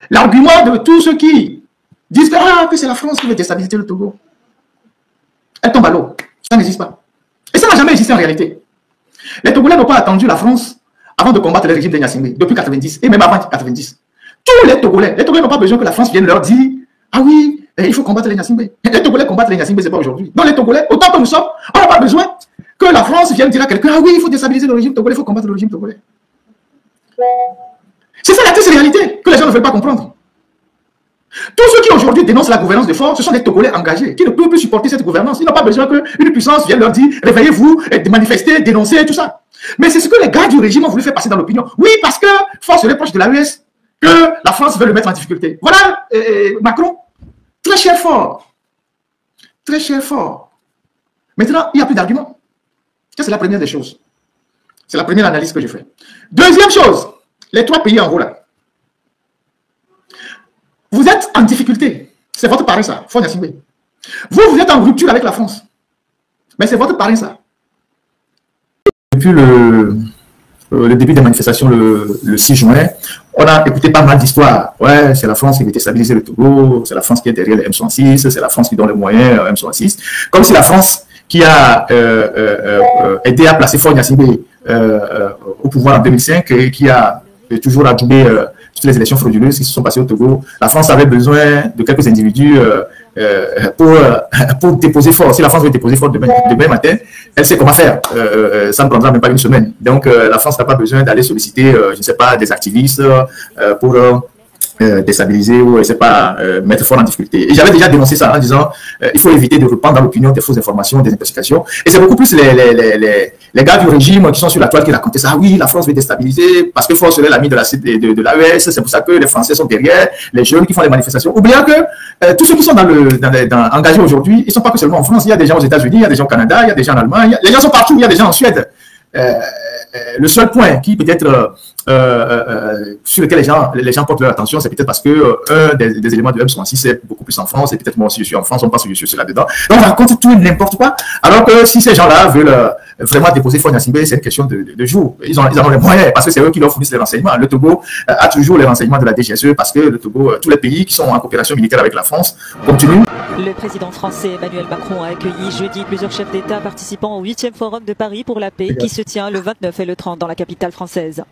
L'argument de tous ceux qui disent que c'est la France qui veut déstabiliser le Togo, elle tombe à l'eau. Ça n'existe pas. Et ça n'a jamais existé en réalité. Les Togolais n'ont pas attendu la France avant de combattre le régime de Gnassingbé, depuis 90, et même avant 90. Tous les Togolais n'ont pas besoin que la France vienne leur dire « Ah oui, il faut combattre les Gnassingbé ». Les Togolais combattent les Gnassingbé, ce n'est pas aujourd'hui. Donc les Togolais, autant que nous sommes, on n'a pas besoin que la France vienne dire à quelqu'un « Ah oui, il faut déstabiliser le régime togolais, il faut combattre le régime togolais ». C'est ça la triste réalité que les gens ne veulent pas comprendre. Tous ceux qui aujourd'hui dénoncent la gouvernance de force, ce sont des Togolais engagés qui ne peuvent plus supporter cette gouvernance. Ils n'ont pas besoin qu'une puissance vienne leur dire « Réveillez-vous, manifestez, dénoncez, tout ça ». Mais c'est ce que les gars du régime ont voulu faire passer dans l'opinion. Oui, parce que force serait proche de l'AES, que la France veut le mettre en difficulté. Voilà, Macron, très cher fort. Très cher fort. Maintenant, il n'y a plus d'arguments. Ça, c'est la première des choses. C'est la première analyse que je fais. Deuxième chose, les 3 pays en gros là. Vous êtes en difficulté. C'est votre parrain, ça. Faure Gnassingbé. Vous êtes en rupture avec la France. Mais c'est votre parrain, ça. Depuis le début des manifestations le 6 juin, on a écouté pas mal d'histoires. Ouais, c'est la France qui veut déstabiliser le Togo, c'est la France qui est derrière les M66, c'est la France qui donne les moyens M66. Comme si la France qui a aidé à placer Faure Gnassingbé au pouvoir en 2005 et qui a toujours adoubé toutes les élections frauduleuses qui se sont passées au Togo, la France avait besoin de quelques individus pour déposer Faure. Si la France veut déposer Faure demain matin, elle sait comment faire. Ça ne prendra même pas une semaine. Donc la France n'a pas besoin d'aller solliciter, je ne sais pas, des activistes pour déstabiliser ou, je ne sais pas, mettre Faure en difficulté. Et j'avais déjà dénoncé ça en disant il faut éviter de répandre dans l'opinion des fausses informations, des intoxications. Et c'est beaucoup plus les gars du régime qui sont sur la toile qui racontaient ça. Ah oui, la France veut déstabiliser parce que Faure serait l'ami de l'AES. C'est pour ça que les Français sont derrière, les jeunes qui font les manifestations. Oubliant que tous ceux qui sont engagés aujourd'hui, ils ne sont pas que seulement en France. Il y a des gens aux États-Unis, il y a des gens au Canada, il y a des gens en Allemagne. Les gens sont partout, il y a des gens en Suède. Le seul point qui peut-être sur lequel les gens portent leur attention, c'est peut-être parce que un des éléments de M66 c'est beaucoup plus en France, et peut-être moi aussi je suis en France, on pense que je suis là-dedans. Donc on raconte tout et n'importe quoi, alors que si ces gens-là veulent vraiment déposer Faure Gnassingbé, c'est une question de jours. Ils en ont les moyens, parce que c'est eux qui leur fournissent les renseignements. Le Togo a toujours les renseignements de la DGSE, parce que le Togo, tous les pays qui sont en coopération militaire avec la France continuent. Le président français Emmanuel Macron a accueilli jeudi plusieurs chefs d'État participant au 8e Forum de Paris pour la paix qui se tient le 29 et le 30 dans la capitale française.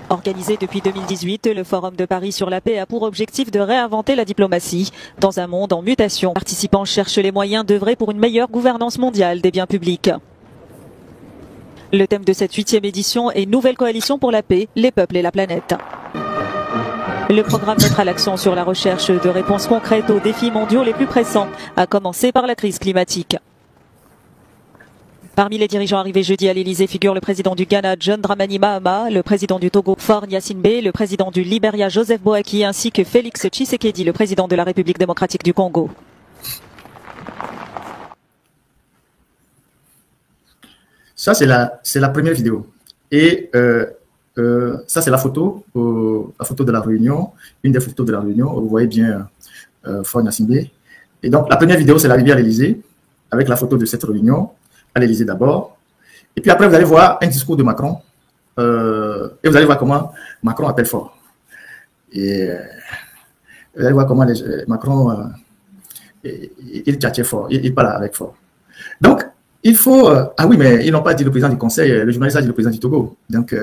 Organisé depuis 2018, le Forum de Paris sur la paix a pour objectif de réinventer la diplomatie dans un monde en mutation. Les participants cherchent les moyens d'œuvrer pour une meilleure gouvernance mondiale des biens publics. Le thème de cette 8e édition est Nouvelle coalition pour la paix, les peuples et la planète. Le programme mettra l'accent sur la recherche de réponses concrètes aux défis mondiaux les plus pressants, à commencer par la crise climatique. Parmi les dirigeants arrivés jeudi à l'Elysée figurent le président du Ghana, John Dramani Mahama, le président du Togo, Faure Gnassingbé, le président du Libéria, Joseph Boakai, ainsi que Félix Tshisekedi, le président de la République démocratique du Congo. Ça, c'est la première vidéo. Et ça, c'est la photo de la réunion, une des photos de la réunion. Vous voyez bien Faure Gnassingbé. Et donc, la première vidéo, c'est l'arrivée à l'Elysée, avec la photo de cette réunion, à l'Elysée d'abord. Et puis après, vous allez voir un discours de Macron. Et vous allez voir comment Macron appelle Faure. Et vous allez voir comment Macron, il tchatchait Faure, il parle avec Faure. Donc, il faut... ah oui, mais ils n'ont pas dit le président du Conseil, le journaliste a dit le président du Togo. Donc,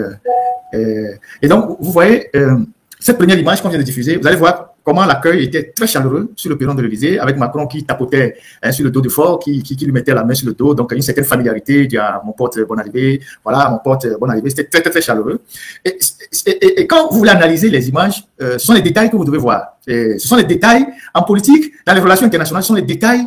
et donc, vous voyez, cette première image qu'on vient de diffuser, vous allez voir comment l'accueil était très chaleureux sur le perron de l'Élysée, avec Macron qui tapotait sur le dos de Faure, qui lui mettait la main sur le dos, donc une certaine familiarité, il dit ah, mon pote, bonne arrivée, voilà, mon pote, bonne arrivée, c'était très, très, très chaleureux. Et quand vous voulez analyser les images, ce sont les détails que vous devez voir. Ce sont les détails en politique, dans les relations internationales, ce sont les détails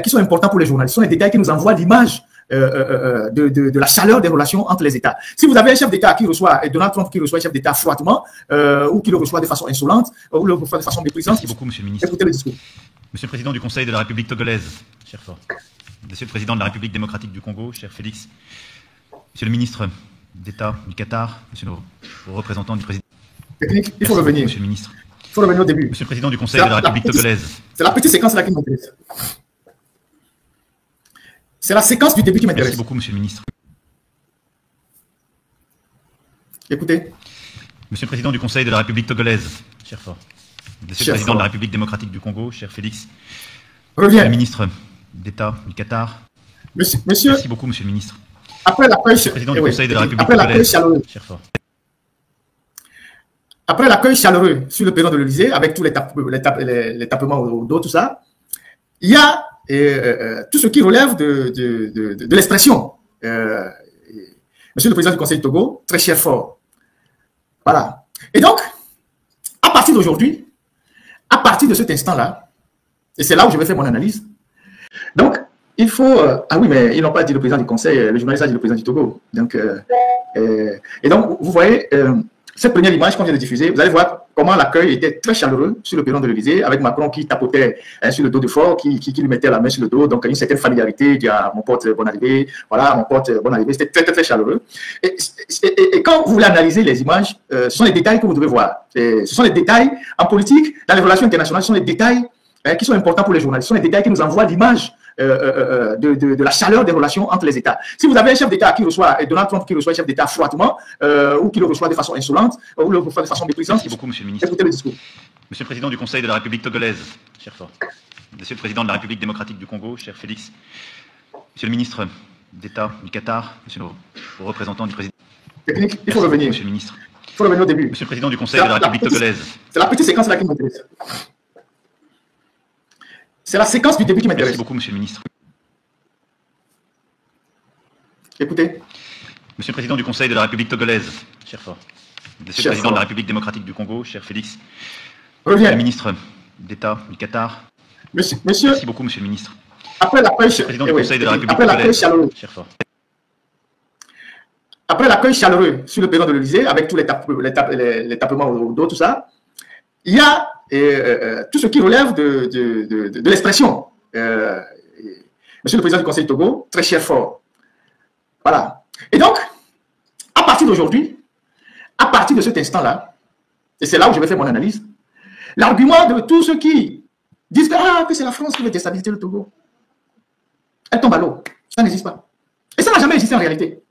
qui sont importants pour les journalistes, ce sont les détails qui nous envoient l'image de la chaleur des relations entre les États. Si vous avez un chef d'État qui reçoit, et Donald Trump qui reçoit un chef d'État froidement, ou qui le reçoit de façon insolente, ou le reçoit de façon méprisante, merci beaucoup, Monsieur le Ministre. Écoutez le discours. Monsieur le Président du Conseil de la République togolaise, cher Faure. Monsieur le Président de la République démocratique du Congo, cher Félix. Monsieur le Ministre d'État du Qatar, Monsieur le représentant du Président. Technique, il faut revenir. Monsieur le Ministre. Il faut revenir au début. Monsieur le Président du Conseil de la République togolaise. C'est la petite séquence là qui m'intéresse. C'est la séquence du début qui m'intéresse. Merci beaucoup, Monsieur le Ministre. Écoutez. Monsieur le Président du Conseil de la République togolaise, cher Faure. Monsieur le Président de la République démocratique du Congo, cher Félix. Reviens. Le ministre d'État du Qatar. Monsieur. Merci beaucoup, monsieur le ministre. Après l'accueil, Monsieur le Président du Conseil de la République togolaise, cher Faure. Après l'accueil chaleureux sur le président de l'Élysée, avec tous les tapements au dos, tout ça, il y a tout ce qui relève de l'expression. Monsieur le Président du Conseil du Togo, très cher Faure. Voilà. Et donc, à partir d'aujourd'hui, à partir de cet instant-là, et c'est là où je vais faire mon analyse, donc, il faut... ah oui, mais ils n'ont pas dit le président du Conseil, le journaliste a dit le président du Togo. Donc, et donc, vous voyez... cette première image qu'on vient de diffuser, vous allez voir comment l'accueil était très chaleureux sur le perron de l'Élysée, avec Macron qui tapotait sur le dos de Faure, qui lui mettait la main sur le dos, donc une certaine familiarité, il dit à mon pote, bonne arrivée, voilà, mon pote, bonne arrivée, c'était très, très, très chaleureux. Et quand vous voulez analyser les images, ce sont les détails que vous devez voir. Ce sont les détails en politique, dans les relations internationales, ce sont les détails qui sont importants pour les journalistes, ce sont les détails qui nous envoient l'image de la chaleur des relations entre les États. Si vous avez un chef d'État qui reçoit, Donald Trump qui reçoit un chef d'État froidement, ou qui le reçoit de façon insolente, ou le reçoit de façon méprisante, merci beaucoup, monsieur le ministre. Écoutez le discours. Monsieur le Président du Conseil de la République togolaise, cher Faure. Monsieur le Président de la République démocratique du Congo, cher Félix. Monsieur le ministre d'État du Qatar, monsieur le représentant du président. Technique, il faut revenir. Monsieur le ministre. Il faut revenir au début. Monsieur le Président du Conseil de la République togolaise. C'est la petite séquence là qui m'intéresse. C'est la séquence du début qui m'intéresse. Merci beaucoup, monsieur le ministre. Écoutez. Monsieur le Président du Conseil de la République togolaise, cher Faure. Monsieur le Président de la République démocratique du Congo, cher Félix. Reviens. Le ministre d'État du Qatar. Monsieur. Merci beaucoup, monsieur le ministre. Après l'accueil chaleureux, cher Faure. Après l'accueil chaleureux sur le président de l'Élysée, avec tous les tapements au dos, tout ça, il y a tout ce qui relève de l'expression. Monsieur le Président du Conseil du Togo, très cher Faure. Voilà. Et donc, à partir d'aujourd'hui, à partir de cet instant-là, et c'est là où je vais faire mon analyse, l'argument de tous ceux qui disent que c'est la France qui veut déstabiliser le Togo, elle tombe à l'eau. Ça n'existe pas. Et ça n'a jamais existé en réalité.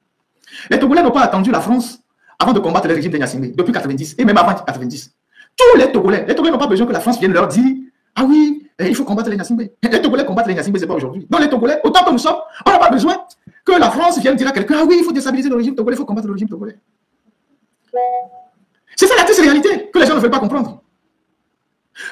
Les Togolais n'ont pas attendu la France avant de combattre le régime de Gnassingbé, depuis 90, et même avant 90. Tous les Togolais n'ont pas besoin que la France vienne leur dire « Ah oui, il faut combattre les Gnassingbé ». Les Togolais combattent les Gnassingbé, ce n'est pas aujourd'hui. Donc les Togolais, autant que nous sommes, on n'a pas besoin que la France vienne dire à quelqu'un « Ah oui, il faut déstabiliser le régime togolais, il faut combattre le régime togolais ». C'est ça la triste réalité que les gens ne veulent pas comprendre.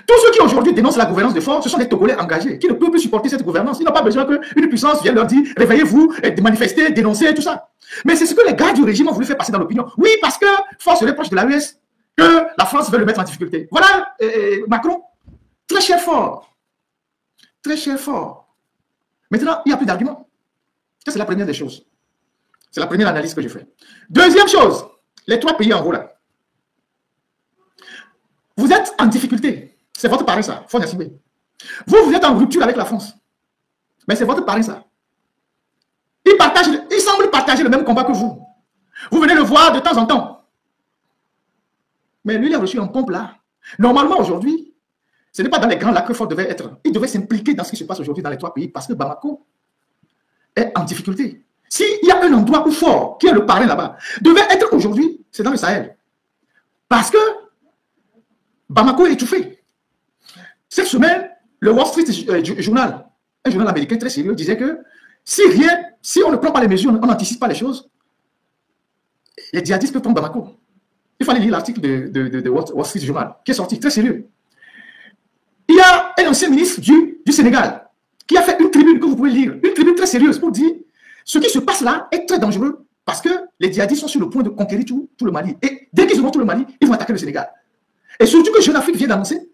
Tous ceux qui aujourd'hui dénoncent la gouvernance de Faure, ce sont des Togolais engagés qui ne peuvent plus supporter cette gouvernance. Ils n'ont pas besoin qu'une puissance vienne leur dire « Réveillez-vous, manifestez, dénoncez, tout ça ». Mais c'est ce que les gars du régime ont voulu faire passer dans l'opinion. Oui, parce que Faure serait proche de la US, que la France veut le mettre en difficulté. Voilà, Macron, très cher Faure. Très cher Faure. Maintenant, il n'y a plus d'arguments. Ça, c'est la première des choses. C'est la première analyse que je fais. Deuxième chose, les trois pays en gros là. Vous êtes en difficulté. C'est votre pari, ça. Faure Gnassingbé. Vous êtes en rupture avec la France. Mais c'est votre pari, ça. Il semble partager le même combat que vous. Vous venez le voir de temps en temps. Mais lui, il a reçu un pompe là. Normalement, aujourd'hui, ce n'est pas dans les grands lacs que Faure devait être. Il devait s'impliquer dans ce qui se passe aujourd'hui dans les trois pays parce que Bamako est en difficulté. S'il y a un endroit où Faure, qui est le parrain là-bas, devait être aujourd'hui, c'est dans le Sahel. Parce que Bamako est étouffé. Cette semaine, le Wall Street Journal, un journal américain très sérieux, disait que si on ne prend pas les mesures, on n'anticipe pas les choses, les djihadistes peuvent prendre Bamako. Il fallait lire l'article de Wall Street Journal, qui est sorti, très sérieux. Il y a un ancien ministre du Sénégal qui a fait une tribune que vous pouvez lire, une tribune très sérieuse pour dire ce qui se passe là est très dangereux parce que les djihadistes sont sur le point de conquérir tout le Mali. Et dès qu'ils auront tout le Mali, ils vont attaquer le Sénégal. Et surtout que Jeune Afrique vient d'annoncer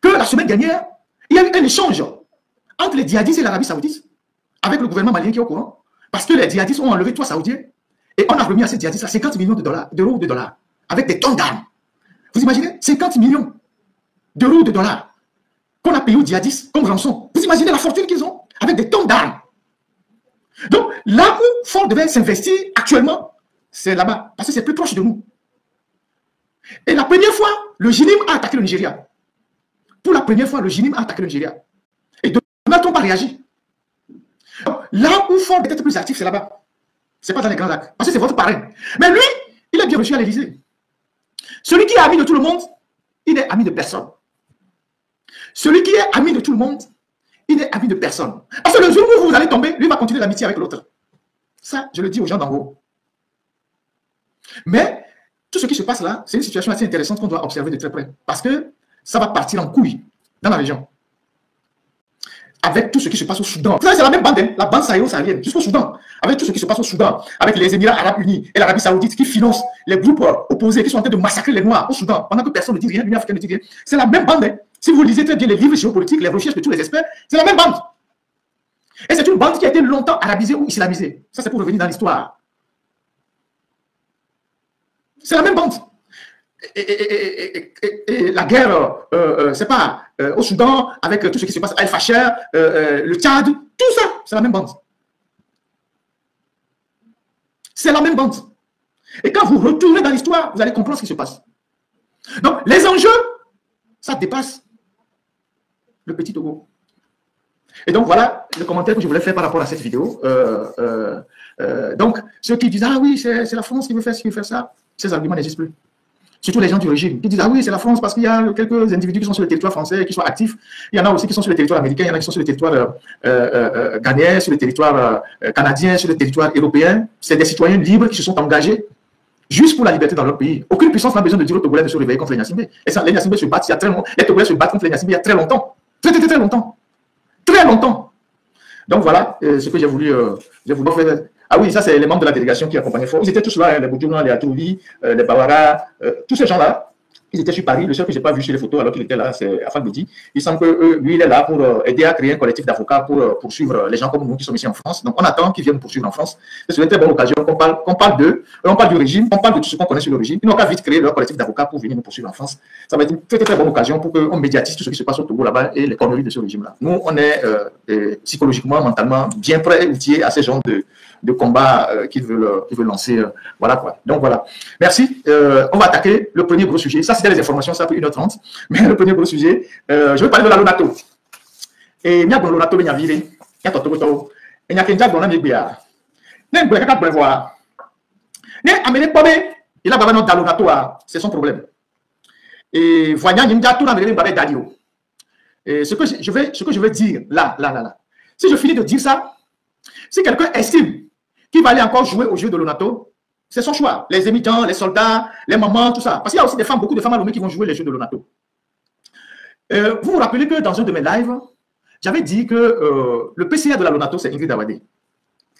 que la semaine dernière, il y a eu un échange entre les djihadistes et l'Arabie Saoudite avec le gouvernement malien qui est au courant parce que les djihadistes ont enlevé 3 Saoudiens et on a remis à ces djihadistes 50 millions d'euros ou de dollars avec des tonnes d'armes. Vous imaginez 50 millions d'euros ou de dollars qu'on a payé aux djihadistes comme rançon. Vous imaginez la fortune qu'ils ont avec des tonnes d'armes. Donc là où Faure devait s'investir actuellement, c'est là-bas parce que c'est plus proche de nous. Et la première fois, le GNIM a attaqué le Nigeria. Pour la première fois, le GNIM a attaqué le Nigeria. Et Donald Trump a réagi. Donc, là où Faure peut être plus actif, c'est là-bas. Ce n'est pas dans les grands lacs. Parce que c'est votre parrain. Mais lui, il est bien reçu à l'Élysée. Celui qui est ami de tout le monde, il n'est ami de personne. Celui qui est ami de tout le monde, il n'est ami de personne. Parce que le jour où vous allez tomber, lui va continuer l'amitié avec l'autre. Ça, je le dis aux gens d'en haut. Mais tout ce qui se passe là, c'est une situation assez intéressante qu'on doit observer de très près. Parce que ça va partir en couille dans la région. Avec tout ce qui se passe au Soudan. C'est la même bande, hein, la bande sahélo-sahélienne, jusqu'au Soudan. Avec tout ce qui se passe au Soudan, avec les Émirats Arabes Unis et l'Arabie Saoudite qui financent les groupes opposés, qui sont en train de massacrer les Noirs au Soudan, pendant que personne ne dit rien, l'Union africaine ne dit rien. C'est la même bande. Hein. Si vous lisez très bien les livres géopolitiques, les recherches de tous les experts, c'est la même bande. Et c'est une bande qui a été longtemps arabisée ou islamisée. Ça, c'est pour revenir dans l'histoire. C'est la même bande. Et la guerre, c'est pas au Soudan, avec tout ce qui se passe, Al-Fasher, le Tchad, tout ça, c'est la même bande. C'est la même bande. Et quand vous retournez dans l'histoire, vous allez comprendre ce qui se passe. Donc, les enjeux, ça dépasse le petit Togo. Et donc, voilà le commentaire que je voulais faire par rapport à cette vidéo. Donc, ceux qui disent, ah oui, c'est la France qui veut faire ci, qui veut faire ça, ces arguments n'existent plus. Surtout les gens du régime qui disent, ah oui, c'est la France parce qu'il y a quelques individus qui sont sur le territoire français et qui sont actifs. Il y en a aussi qui sont sur le territoire américain, il y en a qui sont sur le territoire ghanéen, sur le territoire canadien, sur le territoire européen. C'est des citoyens libres qui se sont engagés juste pour la liberté dans leur pays. Aucune puissance n'a besoin de dire aux Togolais de se réveiller contre les Gnassingbé. Et ça, les Gnassingbé se battent il y a très longtemps. Les Togolais se battent contre les Gnassingbé il y a très longtemps. Très longtemps. Très longtemps. Donc voilà ce que j'ai voulu faire. Ah oui, ça c'est les membres de la délégation qui accompagnaient Fort. Ils étaient tous là, les Boudjouna, les Atouli, les Bawara, tous ces gens-là. Ils étaient sur Paris. Le seul que je n'ai pas vu sur les photos alors qu'il était là, c'est Afan Bedi. Il semble que lui, il est là pour aider à créer un collectif d'avocats pour poursuivre les gens comme nous qui sommes ici en France. Donc on attend qu'ils viennent nous poursuivre en France. C'est une très bonne occasion qu'on parle d'eux, on parle du régime, on parle de tout ce qu'on connaît sur le régime. Ils n'ont qu'à vite créer leur collectif d'avocats pour venir nous poursuivre en France. Ça va être une très bonne occasion pour qu'on médiatise tout ce qui se passe au Togo là-bas et les conneries de ce régime-là. Nous, on est psychologiquement, mentalement bien prêts, outillés à ces gens de combat qu'ils veulent lancer. Voilà quoi. Donc voilà. Merci. On va attaquer le premier gros sujet. Ça, c'était les informations, ça a pris 1h30. Mais le premier gros sujet, je vais parler de la Lonato. Et il y a de Lonato, il y a Vire, il y a Toto, il y a Kenja, il y a Mébia. Il y a Mboué, il voir. Il y a Amélie Pobé, il a Babano Dalonato, c'est son problème. Et voyant, il y a tout dans le Babé Dadio. Et ce que je vais dire là. Si je finis de dire ça, si quelqu'un estime qu'il va aller encore jouer au jeu de Lonato, c'est son choix. Les émigrants, les soldats, les mamans, tout ça. Parce qu'il y a aussi des femmes, beaucoup de femmes à Lomé qui vont jouer les jeux de Lonato. Vous vous rappelez que dans un de mes lives, j'avais dit que le PCA de la Lonato, c'est Ingrid Awadé.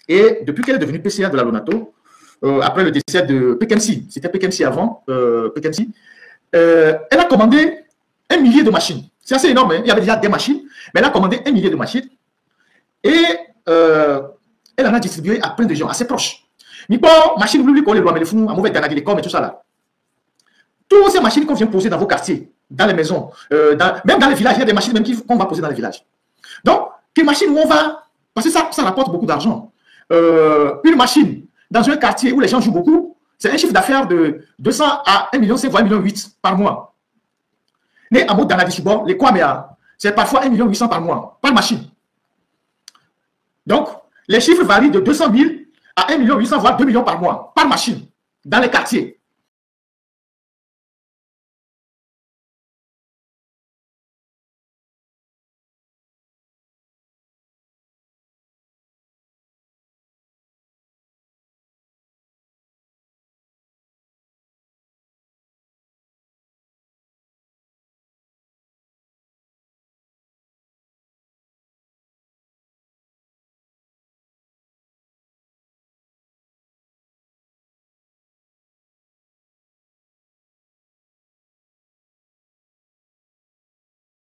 Et depuis qu'elle est devenue PCA de la Lonato, après le décès de Pekemsi, c'était Pekemsi avant, Pekemsi, elle a commandé 1 millier de machines. C'est assez énorme, hein? Il y avait déjà des machines, mais elle a commandé 1 millier de machines. Et elle en a distribué à plein de gens, assez proches. Mais bon, machine, lui, les lois, mais les fous, à mauvais ganader les corps et tout ça là. Toutes ces machines qu'on vient poser dans vos quartiers, dans les maisons, même dans les villages, il y a des machines même qu'on va poser dans les villages. Donc, quelle machine où on va, parce que ça rapporte beaucoup d'argent. Une machine dans un quartier où les gens jouent beaucoup, c'est un chiffre d'affaires de 200 à 1 million, c'est 1,8 million par mois. Mais à mot dans la distribution, les Kwamea, c'est parfois 1,8 million par mois, par machine. Donc, les chiffres varient de 200 000 à 1,8 million, voire 2 millions par mois, par machine, dans les quartiers.